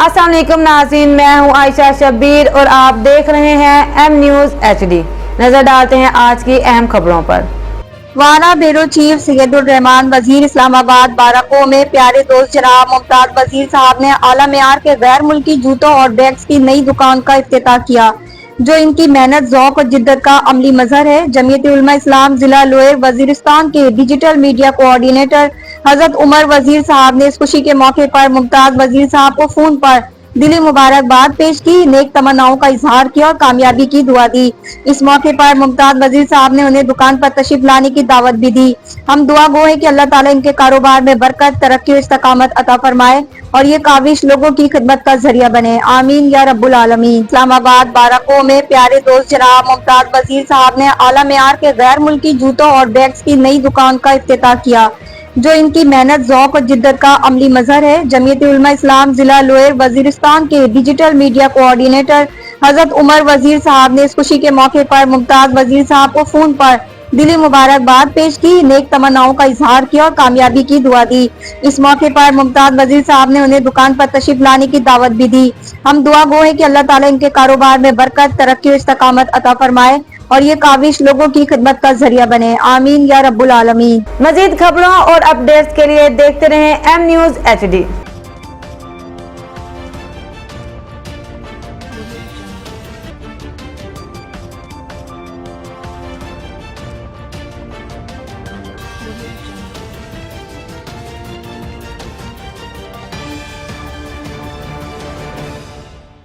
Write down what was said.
अस्सलाम वालेकुम नाज़रीन, मैं हूं आयशा शब्बीर और आप देख रहे हैं एम न्यूज़ HD। नजर डालते हैं आज की अहम खबरों पर। वाना ब्यूरो चीफ सैयदुर रहमान वजीर इस्लामाबाद बाराको में प्यारे दोस्त जनाब मुमताज वजीर साहब ने आला मेयार के गैर मुल्की जूतों और बैग्स की नई दुकान का इफ्तिताह किया, जो इनकी मेहनत, ज़ौक़ और जिद्दत का अमली मज़हर है। जमीयत उलमा इस्लाम जिला लोअर वजीरिस्तान के डिजिटल मीडिया कोऑर्डिनेटर हजरत उमर वजीर साहब ने इस खुशी के मौके पर मुमताज वजीर साहब को फोन पर दिली मुबारकबाद पेश की, नेक तमन्नाओं का इजहार किया और कामयाबी की दुआ दी। इस मौके पर मुमताज वजीर साहब ने उन्हें दुकान पर तशरीफ लाने की दावत भी दी। हम दुआ गो हैं कि अल्लाह ताला इनके कारोबार में बरकत, तरक्की और इस्तकामत अता फरमाए और ये काविश लोगों की खिदमत का जरिया बने, आमीन या रब्बुल आलमीन। इस्लामाबाद बाराको में प्यारे दोस्त जनाब मुमताज वजीर साहब ने आला मेयार के गैर मुल्की जूतों और बैग्स की नई दुकान का इफ्तिताह किया, जो इनकी मेहनत, ज़ौक़ और जिद्दत का अमली मज़हर है। जमीयत उलमा इस्लाम जिला लोअर वजीरिस्तान के डिजिटल मीडिया कोऑर्डिनेटर हजरत उमर वजीर साहब ने इस खुशी के मौके पर मुमताज वजीर साहब को फोन पर दिली मुबारकबाद पेश की, नेक तमन्नाओं का इजहार किया और कामयाबी की दुआ दी। इस मौके पर मुमताज वजीर साहब ने उन्हें दुकान पर तशरीफ लाने की दावत भी दी। हम दुआ गो हैं कि अल्लाह ताला इनके कारोबार में बरकत, तरक्की और इस्तकामत अता फरमाए और ये काविश लोगों की खिदमत का जरिया बने, आमीन या रब्बुल आलमीन। मजीद खबरों और अपडेट्स के लिए देखते रहें एम न्यूज़ HD।